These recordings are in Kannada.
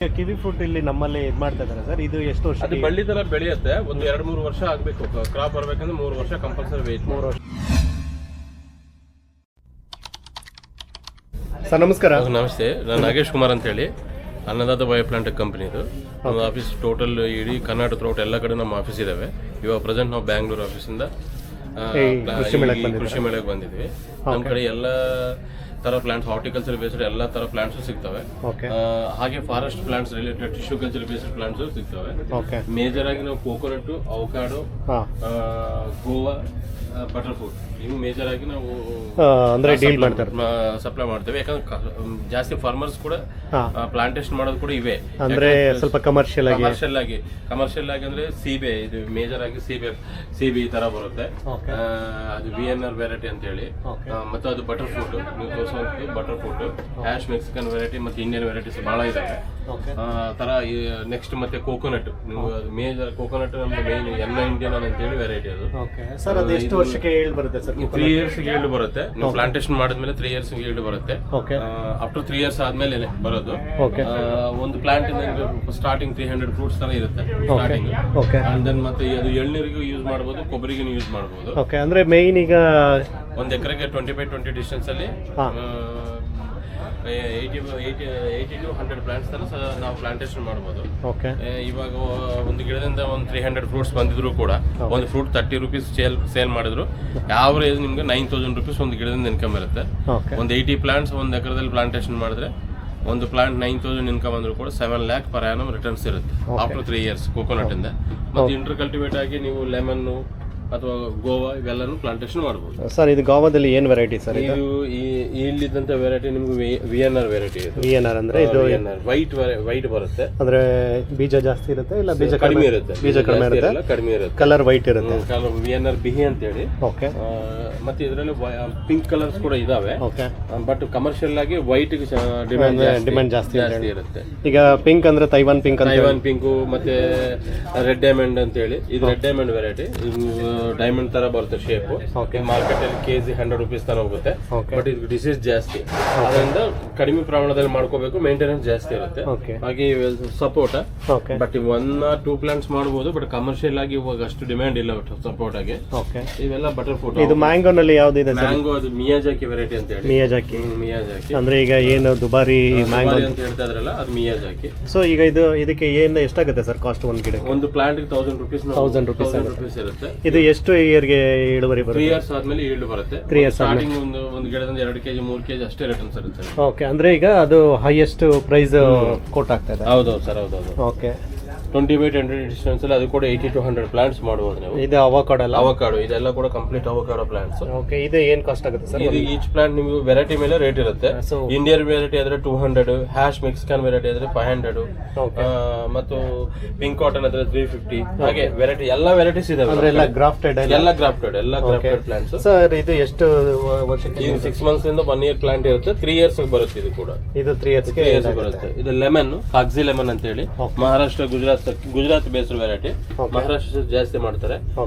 ಕಿವಿ ಫ್ರೂಟ್ ಇಲ್ಲಿ ನಮ್ಮಲ್ಲಿ ಇದು ಮಾಡ್ತಾ ಇದ್ದಾರೆ ಸರ್. ಇದು ಎಷ್ಟು ವರ್ಷ? ಅದು ಬಳ್ಳಿ ತರ ಬೆಳೆಯುತ್ತೆ. ಒಂದು 2-3 ವರ್ಷ ಆಗಬೇಕು. ಕ್ರಾಪ್ ಬರಬೇಕಂದ್ರೆ 3 ವರ್ಷ ಕಂಪಲ್ಸರಿ ವೇಟ್. 3 ವರ್ಷ. ಸರ್ ನಮಸ್ಕಾರ. ನಮಸ್ತೆ, ನಾನು ನಾಗೇಶ್ ಕುಮಾರ್ ಅಂತ ಹೇಳಿ, ಅನ್ನದಾತ ಬಯೋಪ್ಲಾಂಟ್ ಕಂಪನಿದು. ನಮ್ಮ ಆಫೀಸ್ ಟೋಟಲ್ ಇಡೀ ಕರ್ನಾಟಕ ಥ್ರೂಟ್ ಎಲ್ಲ ಕಡೆ ನಮ್ಮ ಆಫೀಸ್ ಇದಾವೆ. ಇವಾಗ ಪ್ರೆಸೆಂಟ್ ನಾವು ಬ್ಯಾಂಗ್ಳೂರ್ ಆಫೀಸಿಂದ ಕೃಷಿ ಮೇಳಕ್ಕೆ ಬಂದಿದ್ವಿ. ನಮ್ಮ ಕಡೆ ಎಲ್ಲ ತರ ಪ್ಲಾಂಟ್ಸ್, ಹಾರ್ಟಿಕಲ್ಚರ್ ಬೇಸ್ಡ್ ಎಲ್ಲ ತರ ಪ್ಲಾಂಟ್ಸ್ ಸಿಗ್ತವೆ. ಹಾಗೆ forest plants related tissue culture based plants ಸಿಗ್ತವೆ. ಮೇಜರ್ ಆಗಿ ನಾವು coconut, avocado, Goa, butter fruit ಇವು ಮೇಜರ್ ಆಗಿ ನಾವು ಅಂದ್ರೆ ಡೀಲ್ ಮಾಡ್ತಾರೆ, ಸಪ್ಲೈ ಮಾಡ್ತೇವೆ. ಯಾಕಂದ್ರೆ ಜಾಸ್ತಿ ಫಾರ್ಮರ್ಸ್ ಕೂಡ ಪ್ಲಾಂಟೇಶನ್ ಮಾಡೋದು ಕೂಡ ಇವೆ. ಅಂದ್ರೆ ಸ್ವಲ್ಪ ಕಮರ್ಷಿಯಲ್ ಆಗಿ ಅಂದ್ರೆ ಸೀಬೆ, ಇದು ಮೇಜರ್ ಆಗಿ ಸೀಬೆ ಈ ತರ ಬರುತ್ತೆ. ಅದು VNR ವೆರೈಟಿ ಅಂತ ಹೇಳಿ. ಮತ್ತೆ ಅದು ಬಟರ್ ಫ್ರೂಟ್, ನೀವು ತೋರಿಸೋದು butter fruit, hash Mexican variety ಮತ್ತೆ ಇಂಡಿಯನ್ ವೆರೈಟೀಸ್ ಬಹಳ ಇದಾವೆ. ತರ ನೆಕ್ಸ್ಟ್ ಮತ್ತೆ ಕೋಕೋನಟ್, ನೀವು ಮೇಜರ್ ಕೋಕೋನಟ್ ನಮ್ದು ಮೇನ್ ಎಲ್ಲ ಇಂಡಿಯನ್ ಅಂತ ಹೇಳಿ ವೆರೈಟಿ ಅದು. ಸರ್ ಅದು ಎಷ್ಟು ವರ್ಷಕ್ಕೆ ಈಲ್ಡ್ ಬರುತ್ತೆ ಸರ್? 3 years ಈಲ್ಡ್ ಬರುತ್ತೆ. ನೀವು ಪ್ಲಾಂಟೇಶನ್ ಮಾಡಿದ್ಮೇಲೆ 3 years ಈಲ್ಡ್ ಬರುತ್ತೆ. ಅಫ್ಟರ್ 3 years ಆದ್ಮೇಲೆ ಬರೋದು. ಒಂದು ಪ್ಲಾಂಟ್ ಸ್ಟಾರ್ಟಿಂಗ್ 300 ಫ್ರೂಟ್ಸ್ ತರ ಇರುತ್ತೆ ಸ್ಟಾರ್ಟಿಂಗ್. ಅಂಡ್ ದೆನ್ ಮತ್ತೆ ಅದು ಎಳ್ನೀರಿಗೂ ಯೂಸ್ ಮಾಡಬಹುದು, ಕೊಬ್ಬರಿಗೂ ಯೂಸ್ ಮಾಡಬಹುದು. ಅಂದ್ರೆ ಮೇನ್ ಈಗ 1 ಎಕರೆಗೆ 20x20 ಡಿಸ್ಟೆನ್ಸ್ ಅಲ್ಲಿ 80 to 100 ಪ್ಲಾಂಟ್ಸ್ ತರ ನಾವು ಪ್ಲಾಂಟೇಶನ್ ಮಾಡಬಹುದು. ಇವಾಗ ಒಂದು ಗಿಡದಿಂದ ಒಂದು 300 ಫ್ರೂಟ್ಸ್ ಬಂದಿದ್ರು ಕೂಡ ಒಂದು ಫ್ರೂಟ್ 30 rupees ಸೇಲ್ ಮಾಡಿದ್ರು ಯಾವರೇಜ್ ನಿಮ್ಗೆ 9,000 rupees ಒಂದು ಗಿಡದಿಂದ ಇನ್ಕಮ್ ಇರುತ್ತೆ. ಒಂದು 80 ಪ್ಲಾಂಟ್ಸ್ ಒಂದು ಎಕರೆದಲ್ಲಿ ಪ್ಲಾಂಟೇಶನ್ ಮಾಡಿದ್ರೆ ಒಂದು ಪ್ಲಾಂಟ್ 9,000 ಇನ್ಕಮ್ ಅಂದ್ರೂ ಕೂಡ 7 lakh per annum ರಿಟರ್ನ್ಸ್ ಇರುತ್ತೆ ಆಫ್ಟರ್ 3 years ಕೋಕೋನಟ್ ಇಂದ. ಮತ್ತೆ ಇಂಟರ್ ಕಲ್ಟಿವೇಟ್ ಆಗಿ ನೀವು ಲೆಮನ್ ಅಥವಾ ಗೋವಾ ಇವೆಲ್ಲನೂ ಪ್ಲಾಂಟೇಶನ್ ಮಾಡಬಹುದು. ಸರ್ ಇದು ಗೋವಾದಲ್ಲಿ ಏನ್ ವೆರೈಟಿ ಸರ್? ಇದು ಇಲ್ಲಿದ್ದಂತ ವೆರೈಟಿ ನಿಮ್ಗೆ VNR ವೆರೈಟಿ. VNR ಅಂದ್ರೆ ಇದು ವೈಟ್ ಬರುತ್ತೆ. ಅಂದ್ರೆ ಬೀಜ ಜಾಸ್ತಿ ಇರುತ್ತೆ ಇಲ್ಲ ಬೀಜ ಕಡಿಮೆ ಇರುತ್ತೆ? ಬೀಜ ಕಡಿಮೆ ಇರುತ್ತೆ, ಕಲರ್ ವೈಟ್ ಇರುತ್ತೆ. VNR ಬಿಹಿ ಅಂತ ಹೇಳಿ. ಮತ್ತೆ ಇದರಲ್ಲಿ ಪಿಂಕ್ ಕಲರ್ಸ್ ಕೂಡ ಇದಾವೆ. ಬಟ್ ಕಮರ್ಷಿಯಲ್ ಆಗಿ ವೈಟ್ ಡಿಮ್ಯಾಂಡ್ ಜಾಸ್ತಿ ಇರುತ್ತೆ. ಈಗ ಪಿಂಕ್ ಅಂದ್ರೆ ತೈವಾನ್ ಪಿಂಕ್, ಮತ್ತೆ ರೆಡ್ ಡೈಮಂಡ್ ಅಂತ ಹೇಳಿ. ಇದು ರೆಡ್ ಡೈಮಂಡ್ ವೆರೈಟಿ. ಡೈಮಂಡ್ ತರ ಬರುತ್ತೆ ಶೇಪ್. ಮಾರ್ಕೆಟ್ ಅಲ್ಲಿ ಕೆಜಿ 100 rupees ತರ ಹೋಗುತ್ತೆ. ಬಟ್ ಇದು ಡಿಸೀಸ್ ಜಾಸ್ತಿ, ಅದರಿಂದ ಕಡಿಮೆ ಪ್ರಮಾಣದಲ್ಲಿ ಮಾಡ್ಕೋಬೇಕು, ಮೇಂಟೆನೆನ್ಸ್ ಜಾಸ್ತಿ ಇರುತ್ತೆ. ಹಾಗೆ ಸಪೋಟ, ಬಟ್ 1 or 2 ಪ್ಲಾಂಟ್ಸ್ ಮಾಡಬಹುದು. ಬಟ್ ಕಮರ್ಷಿಯಲ್ ಆಗಿ ಇವಾಗ ಅಷ್ಟು ಡಿಮ್ಯಾಂಡ್ ಇಲ್ಲ ಸಪೋರ್ಟ್ ಆಗಿ. ಇವೆಲ್ಲ ಬಟರ್ ಫ್ರೂಟ್. ಇದು ಮ್ಯಾಂಗೋನಲ್ಲಿ ಯಾವ್ದಿದೆ? ಮ್ಯಾಂಗೋ ಅದು ಮಿಯಾಜಾಕಿ ವೆರೈಟಿ ಅಂತ ಹೇಳಿ. ಮಿಯಾಜಾಕಿ ಅಂದ್ರೆ ಈಗ ಏನು ದುಬಾರಿ ಮ್ಯಾಂಗೋ ಅಂತ ಹೇಳ್ತಾ ಇದ್ರಲ್ಲ, ಅದು ಮಿಯಾಜಾಕಿ. ಸೊ ಈಗ ಇದಕ್ಕೆ ಏನು ಎಷ್ಟಾಗುತ್ತೆ ಸರ್ ಕಾಸ್ಟ್? ಒಂದು ಗಿಡ ಒಂದು ಪ್ಲಾಂಟ್ 1,000 rupees ಇರುತ್ತೆ. ಇದು ಎಷ್ಟು ಇಯರ್ಗೆ ಇಳುವರಿ ಬರುತ್ತೆ? 3 years ಆದ್ಮೇಲೆ ಈಲ್ಡ್ ಬರುತ್ತೆ. 3 years ಸ್ಟಾರ್ಟಿಂಗ್ ಒಂದು ಗಿಡದಿಂದ 2 kg 3 kg ಅಷ್ಟೇ ರಿಟರ್ನ್ಸ್ ಇರುತ್ತೆ. ಅಂದ್ರೆ ಈಗ ಅದು ಹೈಯೆಸ್ಟ್ ಪ್ರೈಸ್ ಕೋಟ್ ಆಗ್ತಾ ಇದೆ. ಹೌದೌದು ಸರ್, ಹೌದೌದು. 20x20 ಡಿಸ್ಟೆನ್ಸ್ ಅಲ್ಲಿ ಅದು ಕೂಡ 80 to 100 ಪ್ಲಾಂಟ್ಸ್ ಮಾಡಬಹುದು ನೀವು. ಇದು ಅವಕಾಡೋ ಇದೆಲ್ಲ ಕೂಡ ಕಂಪ್ಲೀಟ್ ಅವಕಾಡೋ ಪ್ಲಾಂಟ್ಸ್. ಇದು ಏನ್ ಕಾಸ್ಟ್ ಆಗುತ್ತೆ ಸರ್? ಇದು ಈಚ್ ಪ್ಲಾಂಟ್ ನಿಮಗೆ ವೆರೈಟಿ ಮೇಲೆ ರೇಟ್ ಇರುತ್ತೆ. ಇಂಡಿಯನ್ ವೆರೈಟಿ ಆದ್ರೆ 200, ಹ್ಯಾಶ್ ಮೆಕ್ಸಿಕನ್ ವೆರೈಟಿ ಆದ್ರೆ 500, ಮತ್ತು ಪಿಂಕ್ ಕಾಟನ್ ಆದ್ರೆ 350. ಹಾಗೆ ವೆರೈಟಿ ಎಲ್ಲ ವೆರೈಟೀಸ್ ಇದಾವೆ. ಎಲ್ಲ ಗ್ರಾಫ್ಟೆಡ್ ಪ್ಲಾಂಟ್ಸ್. ಸರ್ ಇದು ಎಷ್ಟು ವರ್ಷಕ್ಕೆ? 6 months ಇಂದ 1 year ಪ್ಲಾಂಟ್ ಇರುತ್ತೆ. 3 years ಬರುತ್ತೆ. ಇದು ಕೂಡ ಇದು 3 years ಬರುತ್ತೆ. ಇದು ಲೆಮನ್, ಕಾಗ್ಜಿ ಲೆಮನ್ ಅಂತ ಹೇಳಿ. Maharashtra, Gujarat based variety. ಮಹಾರಾಷ್ಟ್ರ ಜಾಸ್ತಿ ಮಾಡ್ತಾರೆ.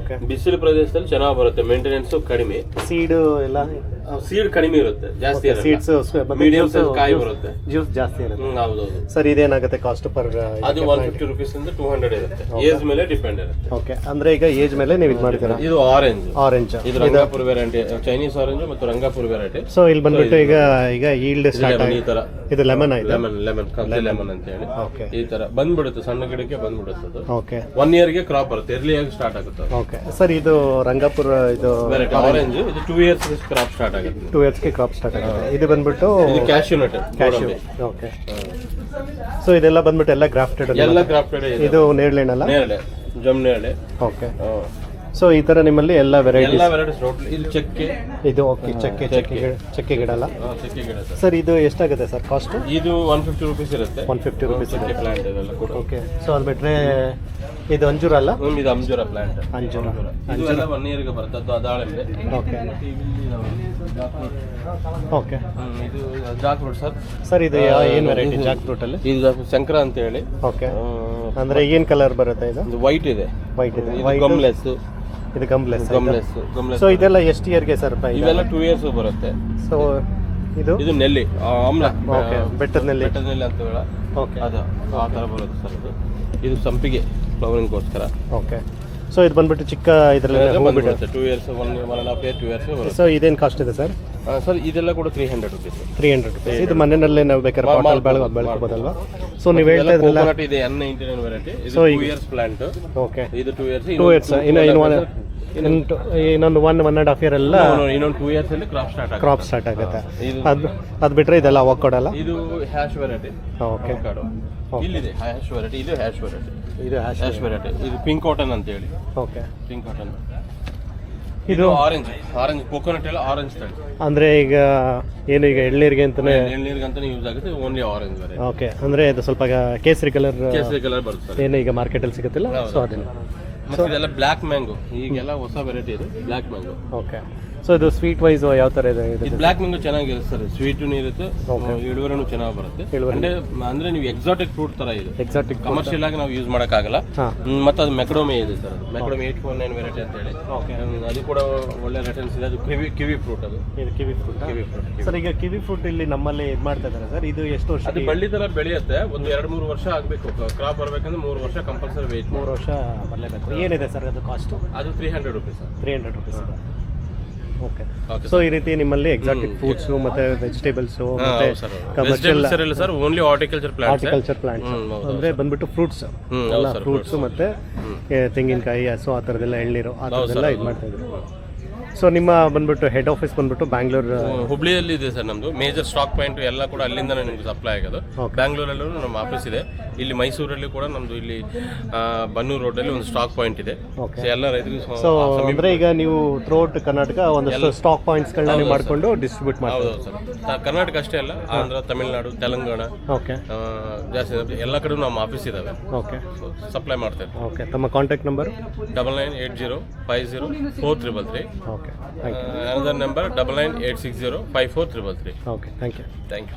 ಬಿಸಿಲು ಪ್ರದೇಶದಲ್ಲಿ ಚೆನ್ನಾಗಿ ಬರುತ್ತೆ, ಮೇಂಟೆನೆನ್ಸ್ ಕಡಿಮೆ. ಸೀಡ್ ಕಡಿಮೆ ಇರುತ್ತೆ, ಜಾಸ್ತಿ ಮೀಡಿಯಂ ಸೈಜ್ ಕಾಯಿ ಬರುತ್ತೆ, ಜ್ಯೂಸ್ ಜಾಸ್ತಿ ಇರುತ್ತೆ. ಹೌದೌದು ಸರ್ ಇದೇನಾಗುತ್ತೆ ಕಾಸ್ಟ್ ಪರ್? ಅದು 150 rupees ಇಂದ 200 ಇರುತ್ತೆ. ಏಜ್ ಮೇಲೆ ಡಿಪೆಂಡ್ ಇರುತ್ತೆ. ಅಂದ್ರೆ ಈಗ ಏಜ್ ಮೇಲೆ ನೀವು ಇದು ಮಾಡ್ತೀರಾ? ಇದು ಆರೆಂಜ್, ಇದು ರಂಗಾಪುರ ವೆರೈಟಿ, ಚೈನೀಸ್ ಆರೆಂಜ್ ಮತ್ತು ರಂಗಾಪುರ ವೆರೈಟಿ. ಸೊ ಇಲ್ಲಿ ಬಂದ್ಬಿಟ್ಟು ಈಗ ಈಲ್ಡ್ ಸ್ಟಾರ್ಟ್ ಈ ತರ. ಇದು ಲೆಮನ್ ಅಂತ ಹೇಳಿ ಈ ತರ ಬಂದ್ಬಿಡುತ್ತೆ, ಸಣ್ಣ ಗಿಡಕ್ಕೆ ಬಂದ್ಬಿಡುತ್ತೆ. 1 year ಗೆ ಕ್ರಾಪ್ ಬರುತ್ತೆ, ಎರ್ಲಿ ಆಗಿ ಸ್ಟಾರ್ಟ್ ಆಗುತ್ತೆ. ಸರ್ ಇದು ರಂಗಾಪುರ ಇದು ಆರೆಂಜ್, ಇದು 2 years ಕ್ರಾಪ್ ಸ್ಟಾರ್ಟ್ ಆಗುತ್ತೆ. 2 years ಗೆ ಕ್ರಾಪ್ ಸ್ಟಾರ್ಟ್ ಆಗುತ್ತೆ. ಇದು ಬಂದ್ಬಿಟ್ಟು ಕ್ಯಾಶ್ಯೂ ನಟ್. ಸೊ ಇದೆಲ್ಲ ಬಂದ್ಬಿಟ್ಟು ಎಲ್ಲ ಗ್ರಾಫ್ಟೆಡ್. ಇದು ನೇರಳೆನಲ್ಲ? ನೇರಳೆ, ಜಮ್ ನೇರಳೆ. ಸೊ ಈ ತರ ನಿಮ್ಮಲ್ಲಿ ಎಲ್ಲ ವೆರೈಟೀಸ್. ಇದು ಚಕ್ಕೆ, ಇದು ಚಕ್ಕೆ ಗಿಡ ಅಲ್ಲ? ಚಕ್ಕೆ ಗಿಡ ಸರ್. ಇದು ಎಷ್ಟಾಗುತ್ತೆ ಸರ್ ಕಾಸ್ಟ್? ಇದು 150 rupees ಇರುತ್ತೆ. 150 rupees ಪ್ಲಾಂಟ್ ಇದೆಲ್ಲ ಕೂಡ. ಸೊ ಅದು ಬಿಟ್ರೆ ಇದು ಅಂಜೂರ ಅಲ್ಲ? ಇದು ಅಂಜೂರ ಪ್ಲಾಂಟ್. ಅಂಜೂರ ಇದೆಲ್ಲ 1 year ಗೆ ಬರುತ್ತೆ. ಅದು ದಾಳಿಂಬೆ. ಇದು ಜಾಕ್ ಫ್ರೂಟ್ ಸರ್. ಸರ್ ಇದು ಏನು ವೆರೈಟಿ ಜಾಕ್ ಫ್ರೂಟ್ ಅಲ್ಲಿ? ಇದು ಶಂಕರ ಅಂತ ಹೇಳಿ. ಅಂದ್ರೆ ಏನ್ ಕಲರ್ ಬರುತ್ತೆ? ಇದು ವೈಟ್ ಇದೆ. ಗಮ್ಲೆಸ್. ಇದು ಗಮ್ಲೆಸ್. ಸೊ ಇದೆಲ್ಲ ಎಷ್ಟು ಇಯರ್ಗೆ ಸರ್? ಇವೆಲ್ಲ 2 years ಬರುತ್ತೆ. ಸೊ ಇದು ನೆಲ್ಲಿ ಆಮ್ಲ ಓಕೆ ಬೆಟ್ಟದ ನೆಲ್ಲಿ ಅಂತ ಹೇಳ ಓಕೆ ಅದು ಆ ಥರ ಬರುತ್ತೆ ಸರ್ ಇದು ಸಂಪಿಗೆ ಫ್ಲವರಿಂಗ್ಗೋಸ್ಕರ ಓಕೆ ಸೊ ಇದು ಬಂದ್ಬಿಟ್ಟು ಚಿಕ್ಕ ಇದರಲ್ಲಿ ಹೂ ಬಿಡುತ್ತೆ 2 ಇಯರ್ಸ್ 1.5 ಇಯರ್ 2 ಇಯರ್ಸ್ ಬರುತ್ತೆ ಸೊ ಇದೇನು ಕಾಸ್ಟ್ ಇದೆ ಸರ್ ಸರ್ ಇದೆಲ್ಲ ಕೂಡ 300 ರುಪೀಸ್ 300 ರುಪೀಸ್ ಇದು ಮನೆಯಲ್ಲೇ ನಾವು ಬೇಕಾದ್ರೆ ಪಾಟಲ್ ಬೆಳ್ಕೋಬೋದಲ್ವಾ ಸೊ ನೀವು ಹೇಳ್ತಾ ಇದ್ರಲ್ಲ ಕೋಕೋನಟ್ ಇದೆ N99 ವೆರೈಟಿ ಇದು 2 ಇಯರ್ಸ್ ಪ್ಲಾಂಟ್ ಓಕೆ ಇದು 2 ಇಯರ್ಸ್ 2 ಇಯರ್ಸ್ ಇನ್ನೊಂದು 1.5 ಇಯರ್ ಎಲ್ಲ ಇನ್ನೊಂದು 2 ಇಯರ್ಸ್ ಅಲ್ಲಿ ಕ್ರಾಪ್ ಸ್ಟಾರ್ಟ್ ಆಗುತ್ತೆ ಅದು ಬಿಟ್ಟರೆ ಇದೆಲ್ಲ ಅವಕಾಡಲ್ಲ ಇದು ಹ್ಯಾಶ್ ವೆರೈಟಿ ಓಕೆ ಇಲ್ಲಿದೆ ಹ್ಯಾಶ್ ವೆರೈಟಿ ಇದು ಹ್ಯಾಶ್ ವೆರೈಟಿ ಇದು ಹ್ಯಾಶ್ ವೆರೈಟಿ ಇದು ಪಿಂಕ್ ಕಾಟನ್ ಅಂತ ಹೇಳಿ ಓಕೆ ಪಿಂಕ್ ಕಾಟನ್ ಇದು ಆರೆಂಜ್ ಕೋಕೋನಟ್ ಎಲ್ಲ ಆರೆಂಜ್ ತಳಿ ಅಂದ್ರೆ ಈಗ ಏನು ಈಗ ಎಳ್ನೀರಿಗೆ ಅಂತಾನೆ ಯೂಸ್ ಆಗುತ್ತೆ ಓನ್ಲಿ ಆರೆಂಜ್ ವೆರೈಟಿ ಓಕೆ ಅಂದ್ರೆ ಇದು ಸ್ವಲ್ಪ ಕೇಸರಿ ಕಲರ್ ಬರುತ್ತೆ ಏನು ಈಗ ಮಾರ್ಕೆಟಲ್ಲಿ ಸಿಗುತ್ತಿಲ್ಲ ಸೊ ಅದನ್ನ ಮತ್ತೆ ಇದೆಲ್ಲ ಬ್ಲ್ಯಾಕ್ ಮ್ಯಾಂಗೋ ಈಗೆಲ್ಲ ಹೊಸ ವೆರೈಟಿ ಇದೆ ಬ್ಲ್ಯಾಕ್ ಮ್ಯಾಂಗೋ ಓಕೆ ಸೊ ಇದು ಸ್ವೀಟ್ ವೈಸ್ ಯಾವ ಥರ ಇದೆ ಇದು ಬ್ಲ್ಯಾಕ್ ಮ್ಯಾಂಗೋ ಚೆನ್ನಾಗಿರುತ್ತೆ ಸರ್ ಸ್ವೀಟೂ ಇರುತ್ತೆ ಇಳುವರಿನೂ ಚೆನ್ನಾಗಿ ಬರುತ್ತೆ ಅಂದ್ರೆ ನೀವು ಎಕ್ಸಾಟಿಕ್ ಫ್ರೂಟ್ ತರ ಇದೆ ಎಕ್ಸಾಟಿಕ್ ಕಮರ್ಷಿಯಲ್ ಆಗಿ ನಾವು ಯೂಸ್ ಮಾಡೋಕ್ಕಾಗಲ್ಲ ಮತ್ತೆ ಅದು ಮೆಕ್ಡೋಮೆ ಇದೆ ಸರ್ ಅದು ಮೆಕ್ಡೋಮೆ 849 ವೆರೈಟಿ ಅಂತ ಹೇಳಿ ಅದು ಕೂಡ ಒಳ್ಳೆ ರೆಟರ್ನ್ಸ್ ಇದೆ ಅದು ಕಿವಿ ಫ್ರೂಟ್ ಅದು ಇದು ಕಿವಿ ಫ್ರೂಟ್ ಸರ್ ಈಗ ಕಿವಿ ಫ್ರೂಟ್ ಇಲ್ಲಿ ನಮ್ಮಲ್ಲಿ ಇದು ಮಾಡ್ತಾ ಇದ್ದಾರೆ ಸರ್ ಇದು ಎಷ್ಟು ವರ್ಷ ಅದು ಬಳ್ಳಿ ತರ ಬೆಳೆಯುತ್ತೆ ಒಂದು 2-3 ವರ್ಷ ಆಗಬೇಕು ಕ್ರಾಪ್ ಬರಬೇಕಂದ್ರೆ 3 ವರ್ಷ ಕಂಪಲ್ಸರಿ ವೇಟ್ 3 ವರ್ಷ ಬರಲೇಬೇಕು ಏನಿದೆ ಸರ್ ಅದು ಕಾಸ್ಟ್ ಅದು 300 ರುಪೀಸ್ 300 ರುಪೀಸ್ ಓಕೆ ಸೊ ಈ ರೀತಿ ನಿಮ್ಮಲ್ಲಿ ಎಕ್ಸಾಟಿಕ್ ಫ್ರೂಟ್ಸ್ ಮತ್ತೆ ವೆಜಿಟೇಬಲ್ಸ್ ಮತ್ತೆ commercial sir only horticulture plants ಅಂದ್ರೆ ಬಂದ್ಬಿಟ್ಟು ಫ್ರೂಟ್ಸ್ ಎಲ್ಲ ಫ್ರೂಟ್ಸ್ ಮತ್ತೆ ತೆಂಗಿನಕಾಯಿ ಹಸು ಆ ಥರದ್ದೆಲ್ಲ ಎಳ್ನೀರು ಆ ಥರದ್ದೆಲ್ಲ ಇದು ಮಾಡ್ತಾ ಇದ್ರು ಸೊ ನಿಮ್ಮ ಬಂದ್ಬಿಟ್ಟು ಹೆಡ್ ಆಫೀಸ್ ಬಂದ್ಬಿಟ್ಟು ಬ್ಯಾಂಗ್ಳೂರು ಹುಬ್ಳಿಯಲ್ಲಿ ಇದೆ ಸರ್ ನಮ್ದು ಮೇಜರ್ ಸ್ಟಾಕ್ ಪಾಯಿಂಟ್ ಎಲ್ಲ ಕೂಡ ಅಲ್ಲಿಂದ ನಿಮ್ಗೆ ಸಪ್ಲೈ ಆಗೋದು ಬ್ಯಾಂಗ್ಳೂರಲ್ಲೂ ನಮ್ಮ ಆಫೀಸ್ ಇದೆ ಇಲ್ಲಿ ಮೈಸೂರಲ್ಲಿ ಕೂಡ ನಮ್ದು ಇಲ್ಲಿ ಬನ್ನೂರು ರೋಡಲ್ಲಿ ಒಂದು ಸ್ಟಾಕ್ ಪಾಯಿಂಟ್ ಇದೆ ಎಲ್ಲ ರೈತರಿಗೆ ಸೊ ಅಂದ್ರೆ ಈಗ ನೀವು ಥ್ರೂಔಟ್ ಕರ್ನಾಟಕ ಒಂದಷ್ಟು ಸ್ಟಾಕ್ ಪಾಯಿಂಟ್ಸ್ಗಳನ್ನ ನೀವು ಮಾಡಿಕೊಂಡು ಡಿಸ್ಟ್ರಿಬ್ಯೂಟ್ ಮಾಡ್ತೀವಿ ಹೌದು ಸರ್ ಕರ್ನಾಟಕ ಅಷ್ಟೇ ಅಲ್ಲ ಆಂಧ್ರ ತಮಿಳುನಾಡು ತೆಲಂಗಾಣ ಓಕೆ ಜಾಸ್ತಿ ಎಲ್ಲ ಕಡೆ ನಮ್ಮ ಆಫೀಸ್ ಇದಾವೆ ಓಕೆ ಸಪ್ಲೈ ಮಾಡ್ತೇವೆ ಓಕೆ ತಮ್ಮ contact number 9980504333 okay thank you another number 9986054333 okay thank you